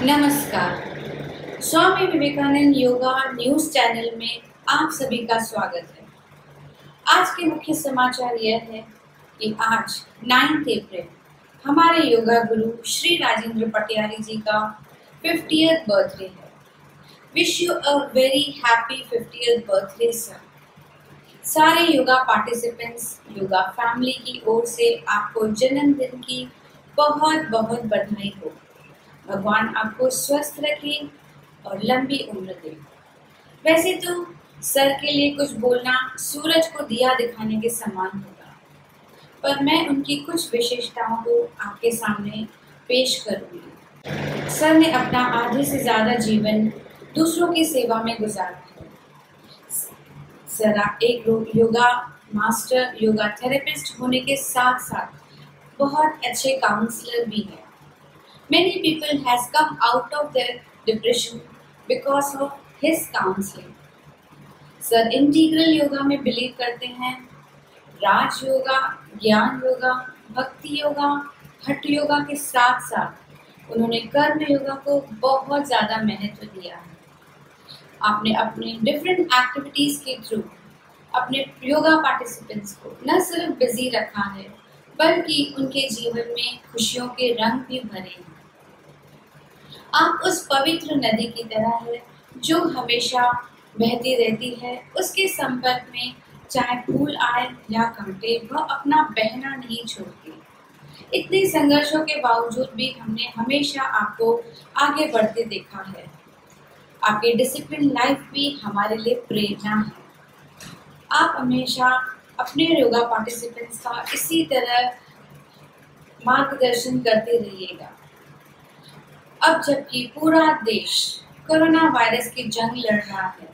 नमस्कार। Swami Vivekananda yoga news channel में आप सभी का स्वागत है। आज के मुख्य समाचार यह है कि आज 9 अप्रैल हमारे योगा गुरु श्री राजेंद्र पटियारी जी का 50th बर्थडे है। Wish you a very happy 50th birthday sir. सारे योगा पार्टिसिपेंट्स, योगा फैमिली की ओर से आपको जन्मदिन की बहुत बहुत बधाई हो। भगवान आपको स्वस्थ रखे और लंबी उम्र दे। वैसे तो सर के लिए कुछ बोलना सूरज को दिया दिखाने के समान होगा, पर मैं उनकी कुछ विशेषताओं को आपके सामने पेश करूंगी। सर ने अपना आधे से ज़्यादा जीवन दूसरों की सेवा में गुजारा है। सर एक योगा मास्टर, योगा थेरेपिस्ट होने के साथ साथ बहुत अच्छे काउंसलर भी हैं। Many people has come out of their depression because of his counseling. Sir integral yoga में बिलीव करते हैं। राज योगा, ज्ञान योगा, भक्ति योगा, हठ योगा के साथ साथ उन्होंने कर्म योगा को बहुत ज़्यादा महत्व दिया है। आपने अपने डिफरेंट एक्टिविटीज़ के थ्रू अपने योगा पार्टिसिपेंट्स को न सिर्फ बिजी रखा है, बल्कि उनके जीवन में खुशियों के रंग भी भरे हैं। आप उस पवित्र नदी की तरह है जो हमेशा बहती रहती है। उसके संपर्क में चाहे फूल आए या कांटे, वह अपना बहना नहीं छोड़ती। इतने संघर्षों के बावजूद भी हमने हमेशा आपको आगे बढ़ते देखा है। आपकी डिसिप्लिन लाइफ भी हमारे लिए प्रेरणा है। आप हमेशा अपने योगा पार्टिसिपेंट्स का इसी तरह मार्गदर्शन करते रहिएगा। अब जबकि पूरा देश कोरोना वायरस की जंग लड़ रहा है,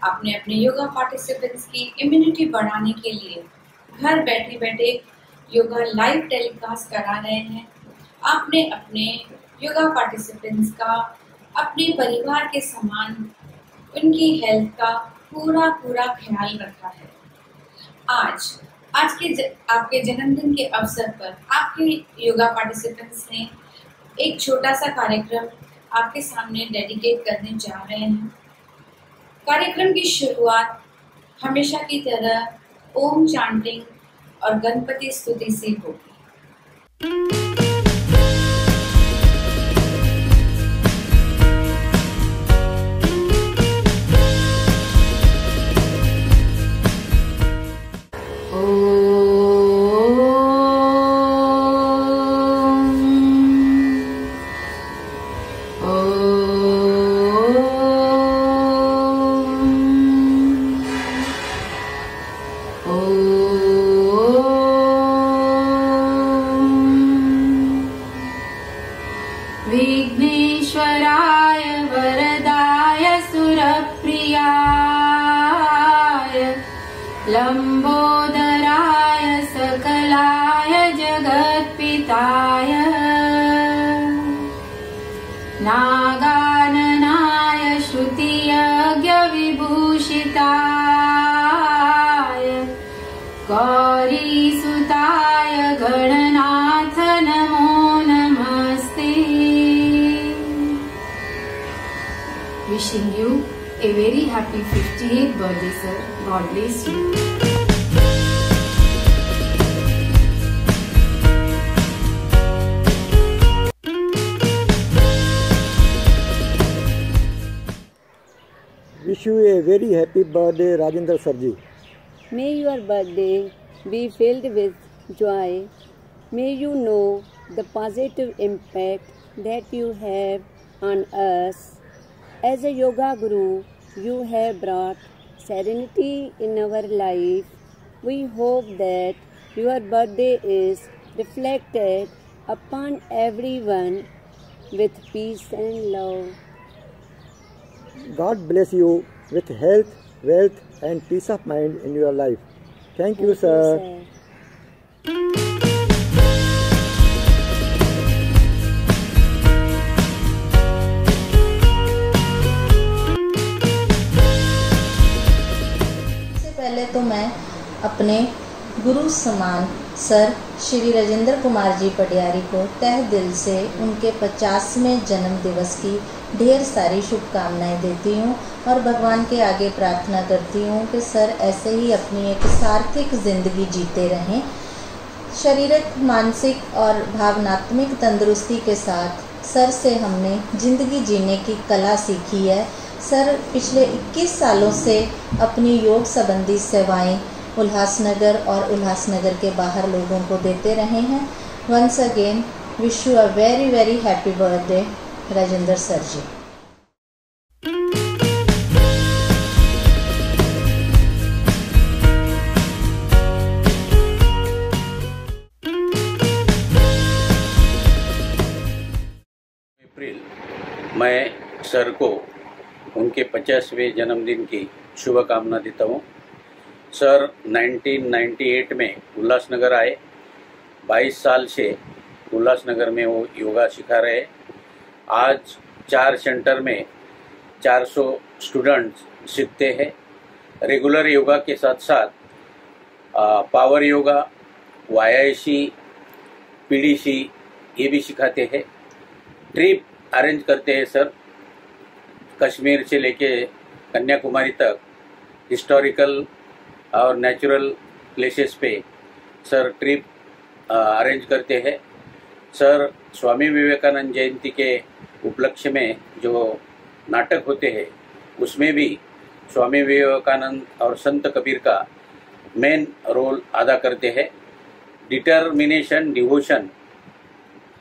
आपने अपने योगा पार्टिसिपेंट्स की इम्यूनिटी बढ़ाने के लिए घर बैठे बैठे योगा लाइव टेलीकास्ट करा रहे हैं। आपने अपने योगा पार्टिसिपेंट्स का अपने परिवार के समान उनकी हेल्थ का पूरा ख्याल रखा है। आज आपके जन्मदिन के अवसर पर आपके योगा पार्टिसिपेंट्स ने एक छोटा सा कार्यक्रम आपके सामने डेडिकेट करने जा रहे हैं। कार्यक्रम की शुरुआत हमेशा की तरह ओम चांटिंग और गणपति स्तुति से होगी। विघ्नेश्वराय वरदाय सुरप्रियाय लंबोदराय सकलाय जगत्पिताय नागाननाय श्रुतियज्ञ विभूषिताय गौरीसुताय गणनाथ नमो नमस्ते। Wishing you a very happy 50th birthday, sir. God bless you. Wish you a very happy birthday, Rajendra Sarji. May your birthday be filled with joy. May you know the positive impact that you have on us. As a yoga guru, you have brought serenity in our life. We hope that your birthday is reflected upon everyone with peace and love. God bless you with health, wealth and peace of mind in your life. Thank you, sir. पहले तो मैं अपने गुरु समान sir Shri Rajendra Kumar ji पटियारी को तहे दिल से उनके 50वें जन्म दिवस की ढेर सारी शुभकामनाएं देती हूँ और भगवान के आगे प्रार्थना करती हूँ कि सर ऐसे ही अपनी एक सार्थक ज़िंदगी जीते रहें। शारीरिक, मानसिक और भावनात्मक तंदुरुस्ती के साथ सर से हमने ज़िंदगी जीने की कला सीखी है। सर पिछले 21 सालों से अपनी योग संबंधी सेवाएं उल्लासनगर और उल्लासनगर के बाहर लोगों को देते रहे हैं। Once again wish you a very very happy birthday Rajendra sir ji. April मैं सर को उनके 50वें जन्मदिन की शुभकामना देता हूँ। सर 1998 में उल्लासनगर आए। 22 साल से उल्लासनगर में वो योगा सिखा रहे। आज 4 सेंटर में 400 स्टूडेंट्स सीखते हैं। रेगुलर योगा के साथ साथ पावर योगा, YIC, PDC ये भी सिखाते हैं। ट्रिप अरेंज करते हैं सर, कश्मीर से लेके कन्याकुमारी तक हिस्टोरिकल और नेचुरल प्लेसेस पे सर ट्रिप अरेंज करते हैं। सर स्वामी विवेकानंद जयंती के उपलक्ष्य में जो नाटक होते हैं उसमें भी स्वामी विवेकानंद और संत कबीर का मेन रोल अदा करते हैं। डिटर्मिनेशन, डिवोशन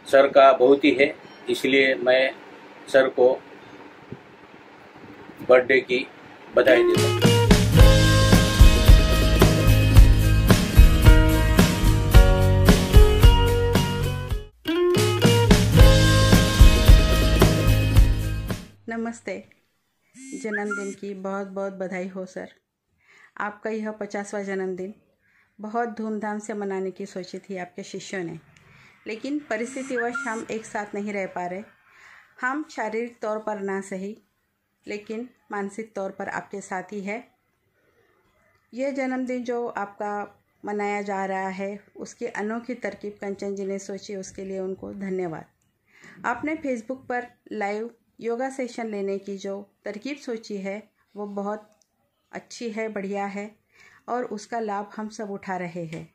सर का बहुत ही है, इसलिए मैं सर को बर्थडे की बधाई देता हूँ। नमस्ते। जन्मदिन की बहुत बहुत बधाई हो सर। आपका यह 50वां जन्मदिन बहुत धूमधाम से मनाने की सोची थी आपके शिष्यों ने, लेकिन परिस्थितिवश हम एक साथ नहीं रह पा रहे। हम शारीरिक तौर पर ना सही, लेकिन मानसिक तौर पर आपके साथ ही है। यह जन्मदिन जो आपका मनाया जा रहा है उसकी अनोखी तरकीब कंचन जी ने सोची, उसके लिए उनको धन्यवाद। आपने फेसबुक पर लाइव योगा सेशन लेने की जो तरकीब सोची है वो बहुत अच्छी है, बढ़िया है और उसका लाभ हम सब उठा रहे हैं।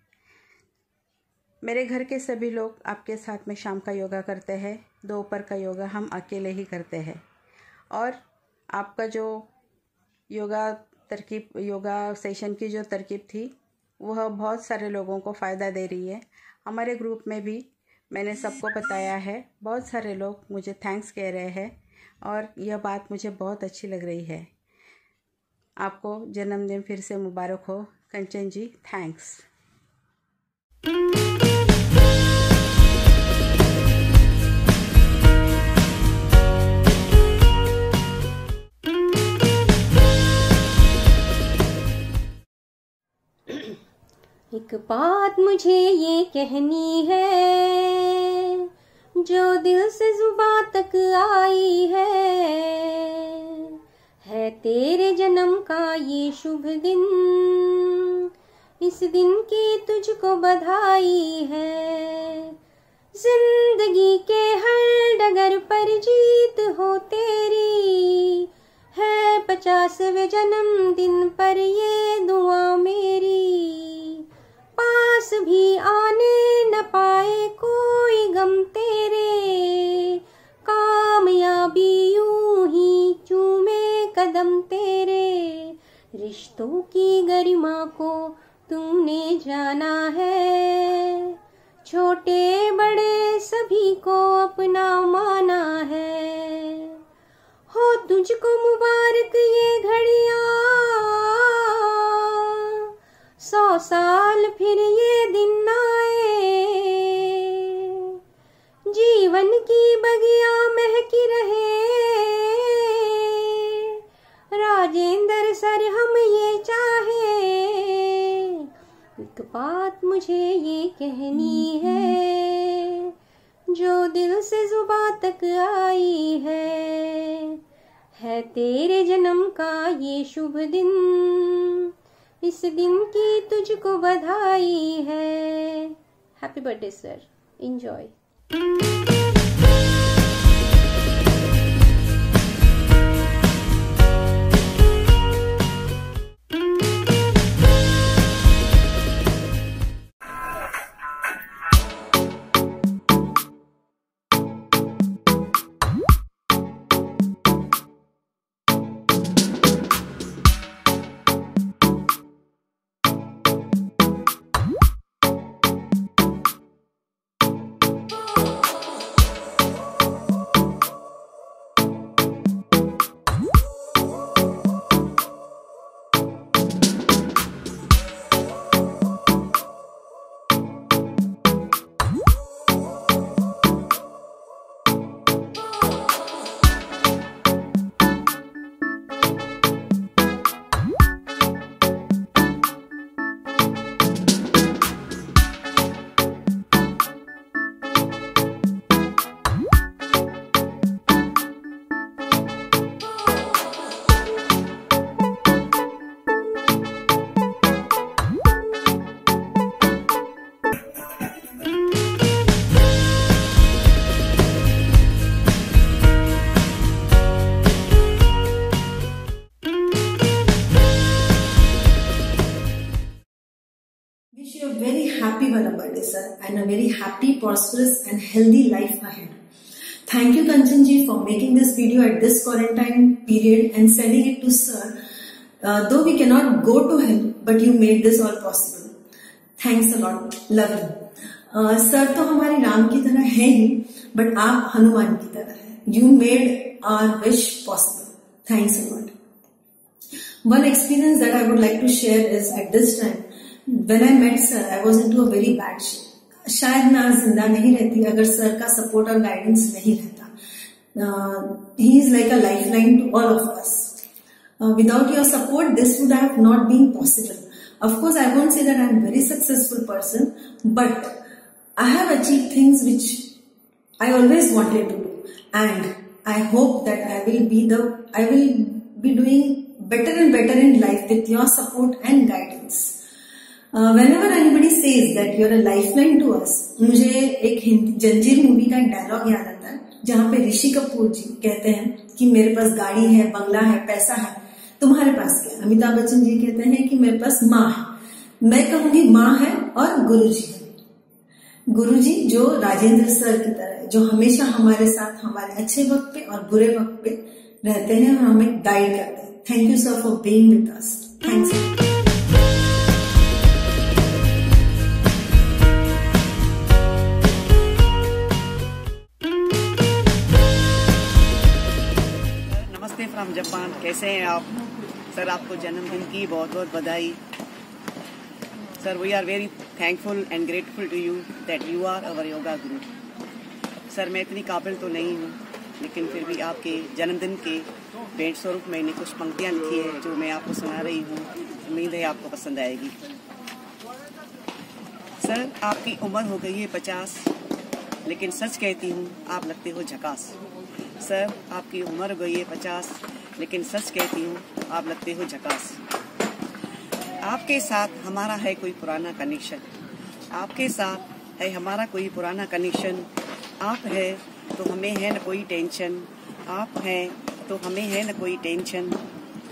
मेरे घर के सभी लोग आपके साथ में शाम का योगा करते हैं, दोपहर का योगा हम अकेले ही करते हैं। और आपका जो योगा सेशन की जो तरकीब थी वह बहुत सारे लोगों को फ़ायदा दे रही है। हमारे ग्रुप में भी मैंने सबको बताया है, बहुत सारे लोग मुझे थैंक्स कह रहे हैं और यह बात मुझे बहुत अच्छी लग रही है। आपको जन्मदिन फिर से मुबारक हो कंचन जी, थैंक्स। एक बात मुझे ये कहनी है जो दिल से जुबां तक आई है तेरे जन्म का ये शुभ दिन, इस दिन की तुझको बधाई है। जिंदगी के हर डगर पर जीत हो तेरी, है 50वें जन्मदिन पर ये दुआ मेरी। पास भी आने न पाए कोई गम तेरे, कामयाबी यूं ही चूमे कदम तेरे। रिश्तों की गरिमा को तूने जाना है, छोटे बड़े सभी को अपना माना है। हो तुझको मुबारक ये घड़ियां, 100 साल फिर ये दिन आए। जीवन की बगिया महकी रहे, राजेंद्र सर हम ये चाहे। एक बात मुझे ये कहनी है जो दिल से जुबां तक आई है तेरे जन्म का ये शुभ दिन, इस दिन की तुझको बधाई है। Happy birthday sir, enjoy. Wish you a very happy birthday, sir, and a very happy, prosperous and healthy life ahead. Thank you, Kanchan ji, for making this video at this quarantine period and sending it to sir. Though we cannot go to him, but you made this all possible. Thanks a lot. Love you. Sir तो हमारे राम की तरह है ही, but आप हनुमान की तरह हैं. You made our wish possible. Thanks a lot. One experience that I would like to share is at this time, when I met sir, I was into a very bad shape. शायद मैं आज जिंदा नहीं रहती अगर sir का support और guidance नहीं रहता. He is like a lifeline to all of us. Without your support, this would have not been possible. Of course, I won't say that I am a very successful person, but I have achieved things which I always wanted to do, and I hope that I will be doing better and better in life with your support and guidance. Whenever anybody says that you're a lifeline to us, मुझे एक जंजीर movie का एक dialogue याद आता है जहाँ पे ऋषि कपूर जी कहते हैं कि मेरे पास गाड़ी है, बंगला है, पैसा है, तुम्हारे पास क्या? अमिताभ बच्चन जी कहते हैं कि मेरे पास माँ है. मैं कहूंगी माँ है और गुरुजी है. गुरुजी जो राजेंद्र सर की तरह है, जो हमेशा हमारे साथ हमारे अच्छे वक्त पे और बुरे वक्त पे रहते हैं और हमें गाइड करते हैं. Thank you sir for being with us. Thanks. From Japan. कैसे हैं आप सर? आपको जन्मदिन की बहुत बहुत बधाई sir. We are very thankful and grateful to you that you are our yoga guru. Sir मैं इतनी काबिल तो नहीं हूँ, लेकिन फिर भी आपके जन्मदिन के भेंट स्वरूप मैंने कुछ पंक्तियाँ लिखी है जो मैं आपको सुना रही हूँ. उम्मीद है आपको पसंद आएगी. सर आपकी उम्र हो गई है 50, लेकिन सच कहती हूँ आप लगते हो झकास. सर आपकी उम्र हो गई है 50, लेकिन सच कहती हूँ आप लगते हो झकास. आपके साथ हमारा है कोई पुराना कनेक्शन, आपके साथ है हमारा कोई पुराना कनेक्शन. आप है तो हमें है न कोई टेंशन, आप हैं तो हमें है न कोई टेंशन.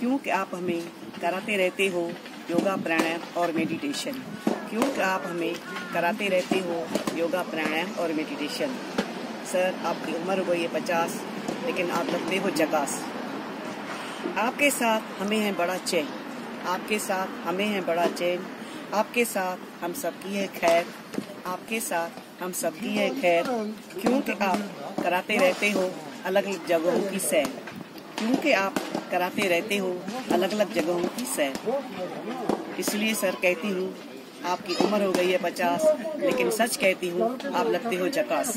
क्योंकि आप हमें कराते रहते हो योगा प्राणायाम और मेडिटेशन. क्योंकि आप हमें कराते रहते हो योगा प्राणायाम और मेडिटेशन. सर आपकी उम्र हो गई है 50, लेकिन आप लगते हो झकास. आपके साथ हमें है बड़ा चैन, आपके साथ हमें है बड़ा चैन. आपके साथ हम सबकी है खैर, आपके साथ हम सबकी है खैर. क्योंकि आप कराते रहते हो अलग अलग जगहों की सैर. क्योंकि आप कराते रहते हो अलग अलग जगहों की सैर. इसलिए सर कहती हूँ आपकी उम्र हो गई है 50, लेकिन सच कहती हूँ आप लगते हो झकास.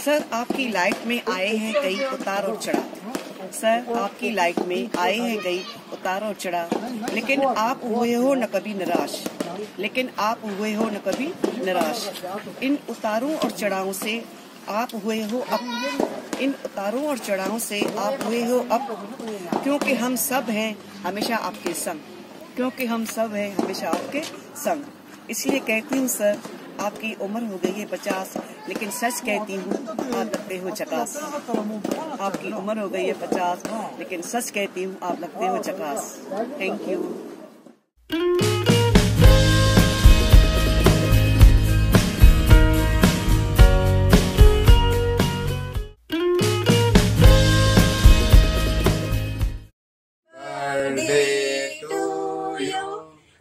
सर आपकी लाइफ में आए हैं कई उतार और चढ़ाव. सर आपकी लाइफ में आए हैं कई उतार और चढ़ाव, लेकिन आप हुए हो न कभी निराश. लेकिन आप हुए हो न कभी निराश. इन उतारों और चढ़ावों से आप हुए हो अब. इन उतारों और चढ़ावों से आप हुए हो अब. क्योंकि हम सब हैं हमेशा आपके संग. क्योंकि हम सब हैं हमेशा आपके संग. इसलिए कहती हूँ सर आपकी उम्र हो गई है 50, लेकिन सच कहती हूँ आप लगते हो झकास। आपकी उम्र हो गई है 50, लेकिन सच कहती हूँ आप लगते हो झकास। Thank you.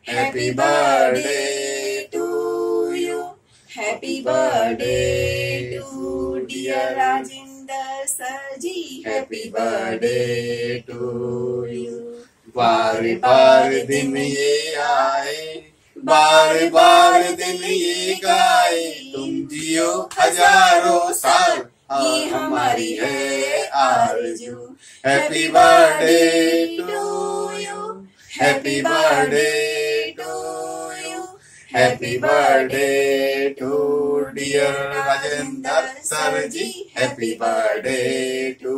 Happy birthday to you. Happy birthday to dear Rajinder Sir ji. Happy birthday to you. बार बार दिन ये आए, बार बार दिन ये गाए, तुम जियो हजारों साल, ये हमारी है आरज़ू। Happy birthday to you. Happy birthday to you. Happy birthday to dear Rajendra Sir ji. Happy birthday to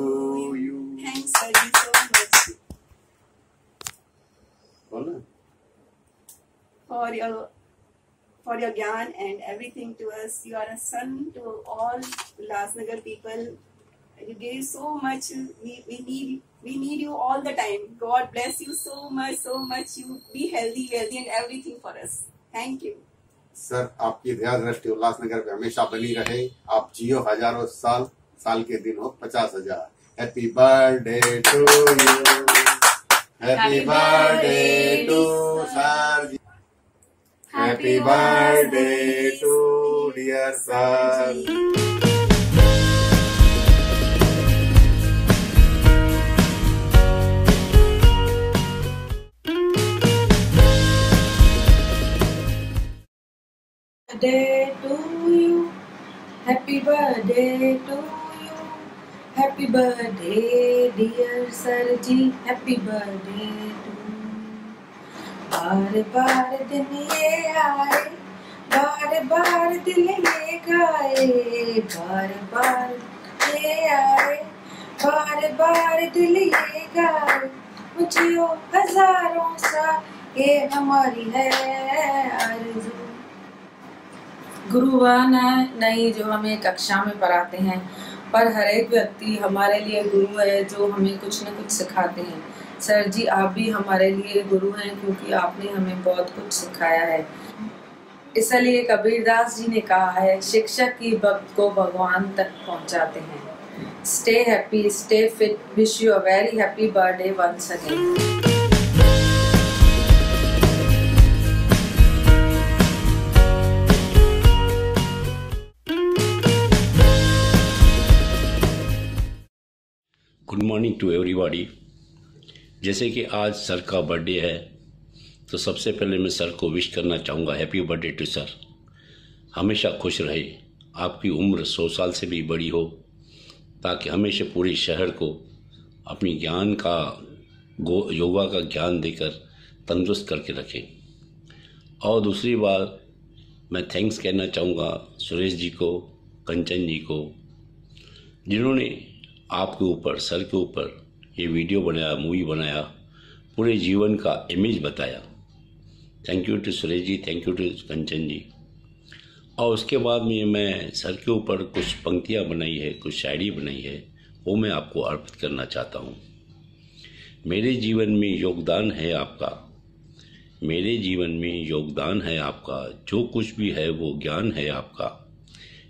you. Thanks sir ji so much for your gyan and everything to us. You are a son to all Ulhasnagar people. You gave so much. We need you all the time. God bless you so much. You be healthy, wealthy, and everything for us. Thank you. Sir, आपकी दया दृष्टि उल्लासनगर पे हमेशा बनी रहे। आप जियो हजारों साल, साल के दिन हो 50,000। Happy birthday to you. Happy birthday to sir. Happy birthday to dear sir. Birthday to you. Happy birthday to you. Happy birthday dear Sir ji. Happy birthday to you. बार बार दिन ये आए, बार बार दिल ये गाए, बार बार ये आए, बार बार दिल ये गाए, मुझे हजारों सा, ये हमारी है आरज़ू। गुरुवान नहीं जो हमें कक्षा में पढ़ाते हैं, पर हर एक व्यक्ति हमारे लिए गुरु है जो हमें कुछ न कुछ सिखाते हैं। सर जी, आप भी हमारे लिए गुरु हैं क्योंकि आपने हमें बहुत कुछ सिखाया है। इसलिए कबीरदास जी ने कहा है, शिक्षक ही भक्त को भगवान तक पहुंचाते हैं। Stay happy, stay fit, wish you a very happy birthday once again. Good morning to everybody. जैसे कि आज सर का बर्थडे है, तो सबसे पहले मैं सर को विश करना चाहूँगा हैप्पी बर्थडे टू सर। हमेशा खुश रहे, आपकी उम्र 100 साल से भी बड़ी हो, ताकि हमेशा पूरे शहर को अपनी ज्ञान का योगा का ज्ञान देकर तंदुरुस्त करके रखें। और दूसरी बात मैं थैंक्स कहना चाहूँगा सुरेश जी को, कंचन जी को, जिन्होंने आपके ऊपर, सर के ऊपर ये वीडियो बनाया, मूवी बनाया, पूरे जीवन का इमेज बताया। Thank you to Suresh ji, thank you to Kanchan ji. और उसके बाद में मैं सर के ऊपर कुछ पंक्तियाँ बनाई है, कुछ शायरी बनाई है, वो मैं आपको अर्पित करना चाहता हूँ। मेरे जीवन में योगदान है आपका, मेरे जीवन में योगदान है आपका, जो कुछ भी है वो ज्ञान है आपका।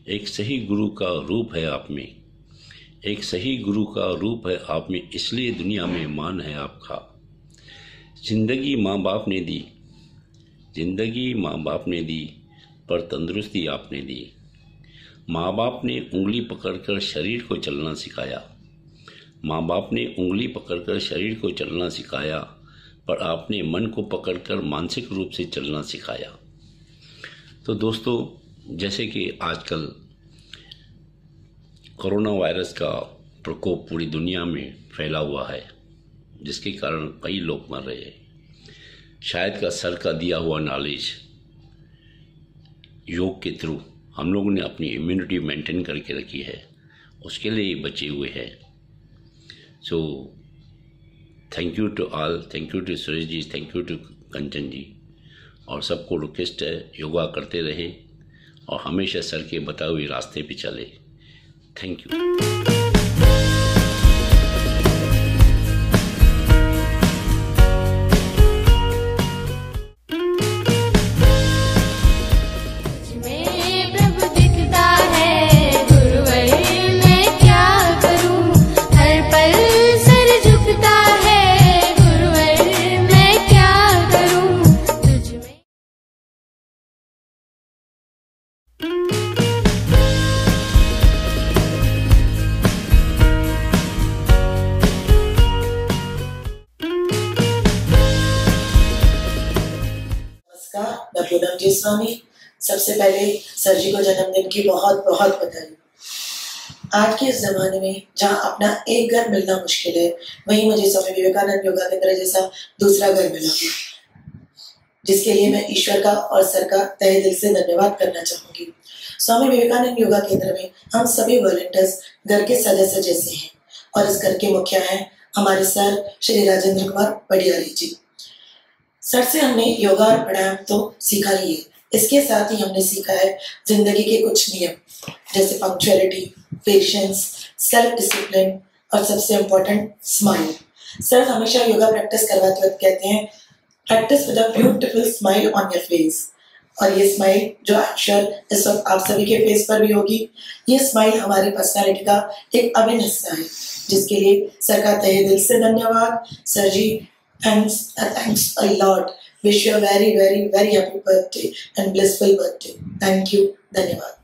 एक सही गुरु का रूप है आप में, एक सही गुरु का रूप है आप में, इसलिए दुनिया में मान है आपका। जिंदगी माँ बाप ने दी, जिंदगी माँ बाप ने दी, पर तंदुरुस्ती आपने दी। माँ बाप ने उंगली पकड़कर शरीर को चलना सिखाया, माँ बाप ने उंगली पकड़कर शरीर को चलना सिखाया, पर आपने मन को पकड़कर मानसिक रूप से चलना सिखाया। तो दोस्तों, जैसे कि आजकल कोरोना वायरस का प्रकोप पूरी दुनिया में फैला हुआ है, जिसके कारण कई लोग मर रहे हैं। शायद का सर का दिया हुआ नॉलेज योग के थ्रू हम लोगों ने अपनी इम्यूनिटी मेंटेन करके रखी है, उसके लिए बचे हुए हैं। So thank you to all, thank you to Suresh ji, thank you to Kanchan ji. और सबको रिक्वेस्ट है, योगा करते रहे और हमेशा सर के बताए हुए रास्ते पे चले। Thank you. मैं पूनम जी स्वामी। सबसे पहले सर जी को जन्मदिन की बहुत बहुत बधाई। आज के इस जमाने में जहाँ अपना एक घर मिलना मुश्किल है, वहीं मुझे स्वामी विवेकानंद योगा केंद्र जैसा दूसरा घर मिला, जिसके लिए मैं ईश्वर का और सर का तहे दिल से धन्यवाद करना चाहूंगी। स्वामी विवेकानंद योगा केंद्र में हम सभी वॉलंटियर्स घर के सदस्य जैसे हैं और इस घर के मुखिया हैं हमारे सर श्री राजेंद्र कुमार पडियारी जी। सर से हमने योगा और प्राणायाम तो सीखा ही है, इसके साथ ही हमने सीखा है जिंदगी के कुछ नियम, जैसे पंक्चुअलिटी, पेशेंस, सेल्फ डिसिप्लिन और सबसे इम्पोर्टेंट स्माइल। सर हमेशा योगा प्रैक्टिस करवाते वक्त कहते हैं, practice with a beautiful smile on your face. और ये स्माइल जो अक्षर इस वक्त आप सभी के फेस पर भी होगी, ये स्माइल हमारी पर्सनालिटी का एक अभिन्न हिस्सा है, जिसके लिए सर का तहे दिल से धन्यवाद। Sir ji, thanks a lot. Wish you a very very very happy birthday and blissful birthday. Thank you. धन्यवाद।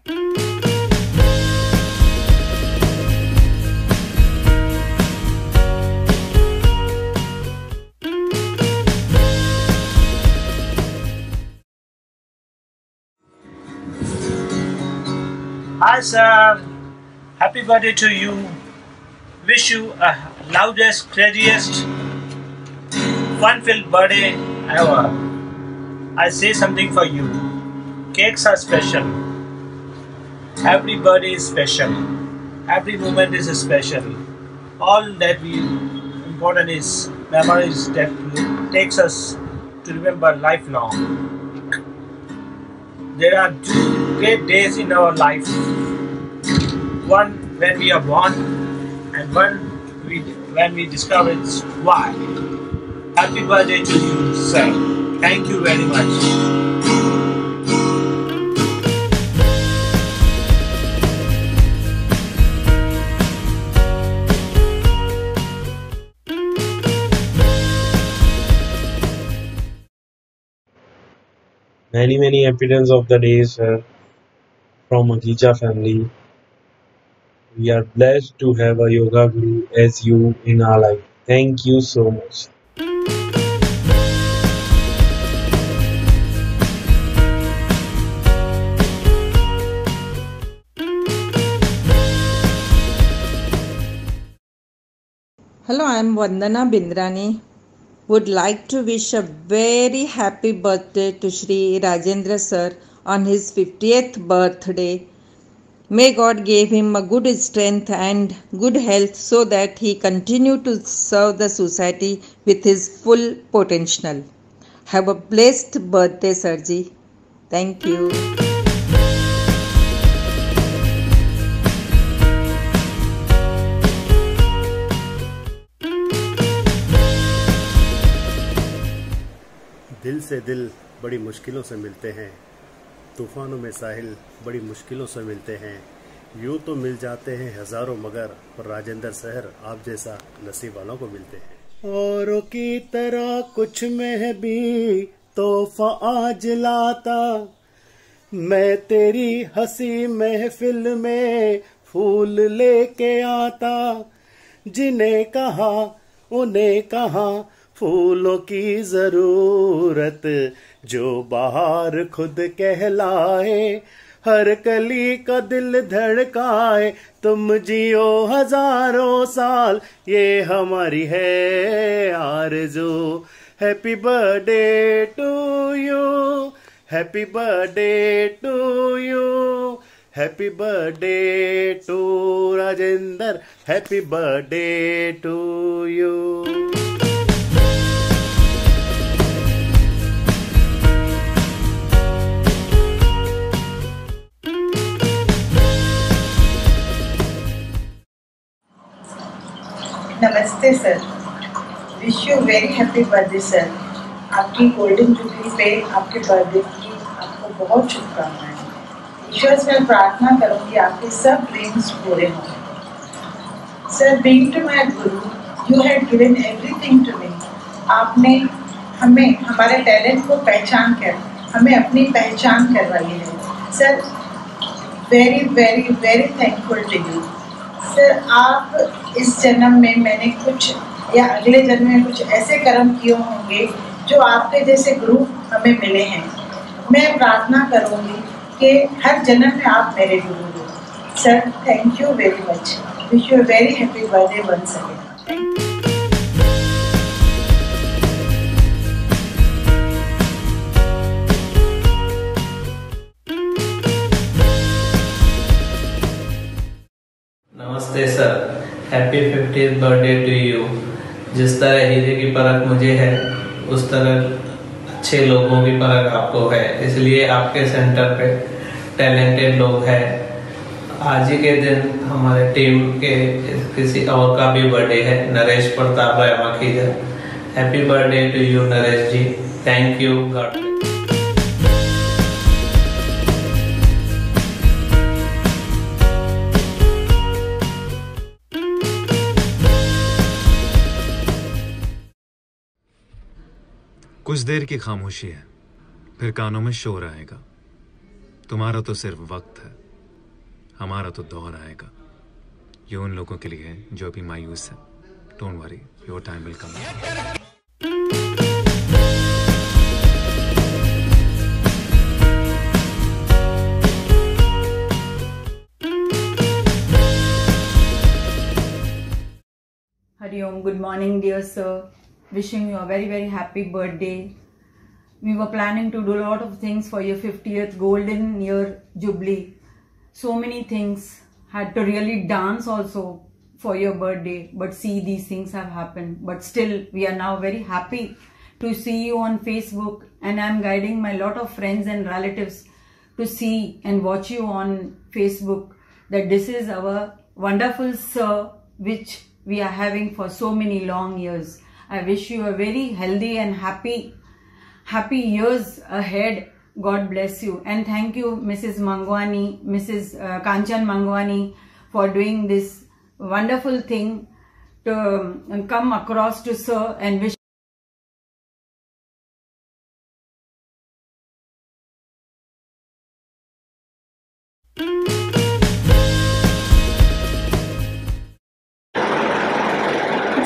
Hi sir, happy birthday to you. Wish you a loudest, craziest, fun-filled birthday ever. I say something for you. Cakes are special. Every birthday is special. Every moment is special. All that we important is memories that takes us to remember lifelong. There are two great days in our life. One when we are born, and one when we discover why. Happy birthday to you, sir. Thank you very much. Many happy returns of the day, sir, from Agija family. We are blessed to have a yoga guru as you in our life. Thank you so much. Hello, I am Vandana Bindrani. Would like to wish a very happy birthday to Shri Rajendra sir on his 50th birthday. May God give him a good strength and good health so that he continue to serve the society with his full potential. Have a blessed birthday, sir ji. Thank you. दिल से दिल बड़ी मुश्किलों से मिलते हैं, तूफानों में साहिल बड़ी मुश्किलों से मिलते हैं। यूँ तो मिल जाते हैं हजारों, मगर राजेंद्र सर आप जैसा नसीब वालों को मिलते हैं। औरों की तरह कुछ में भी तोहफा आज लाता, मैं तेरी हंसी महफिल में फूल लेके आता। जिन्हें कहा उन्हें कहा फूलों की जरूरत, जो बाहर खुद कहलाए, हर कली का दिल धड़काए। तुम जियो हजारों साल, ये हमारी है आरज़ू। Happy birthday to you, happy birthday to you, happy birthday to Rajendra, happy birthday to you. नमस्ते sir, wish you very happy birthday sir. आपकी गोल्डन जुबली पे आपके बर्थडे की आपको बहुत शुभकामनाएं। ईश्वर से मैं प्रार्थना करूंगी आपके सब ड्रीम्स पूरे हों। Sir, being to my guru, you had given everything to me. आपने हमें हमारे टैलेंट को पहचान कर हमें अपनी पहचान करवाई है sir. Very very very thankful to you sir. आप इस जन्म में मैंने कुछ या अगले जन्म में कुछ ऐसे कर्म किए होंगे जो आपके जैसे गुरु हमें मिले हैं। मैं प्रार्थना करूंगी कि हर जन्म में आप मेरे गुरु हो sir. Thank you very much. Wish you very happy birthday once again. नमस्ते sir, happy 50th birthday to you. जिस तरह हीरे की परख मुझे है उस तरह अच्छे लोगों की परख आपको है, इसलिए आपके सेंटर पे टैलेंटेड लोग हैं। आज ही के दिन हमारे टीम के किसी और का भी बर्थडे है, Naresh Pratap Rai Makhija. Happy birthday to you Naresh ji. Thank you. God कुछ देर की खामोशी है, फिर कानों में शोर आएगा। तुम्हारा तो सिर्फ वक्त है, हमारा तो दौर आएगा। ये उन लोगों के लिए है जो अभी मायूस है। Don't worry, your time will come. Hariom, good morning dear sir. Wishing you a very very happy birthday. We were planning to do a lot of things for your 50th golden year jubilee. So many things. Had to really dance also for your birthday, but see, these things have happened. But still we are now very happy to see you on Facebook, and I am guiding my lot of friends and relatives to see and watch you on Facebook, that this is our wonderful sir which we are having for so many long years. I wish you a very healthy and happy years ahead. God bless you. And thank you Mrs. Mangwani, Mrs. Kanchan Mangwani, for doing this wonderful thing to come across to sir and wish.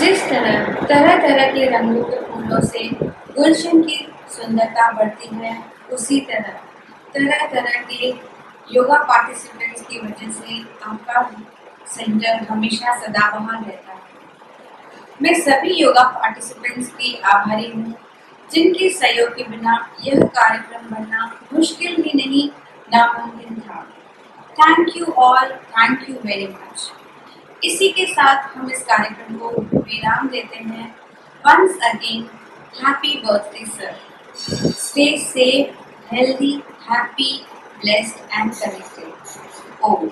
जिस तरह तरह के रंगों के फूलों से गुलशन की सुंदरता बढ़ती है, उसी तरह तरह के योगा पार्टिसिपेंट्स की वजह से आपका सेंटर हमेशा सदाबहार रहता है। मैं सभी योगा पार्टिसिपेंट्स की आभारी हूँ, जिनके सहयोग के बिना यह कार्यक्रम बनना मुश्किल ही नहीं, नामुमकिन था। Thank you all, thank you very much. इसी के साथ हम इस कार्यक्रम को विराम देते हैं। Once again happy birthday sir. Stay safe, healthy, happy, blessed and connected. Om.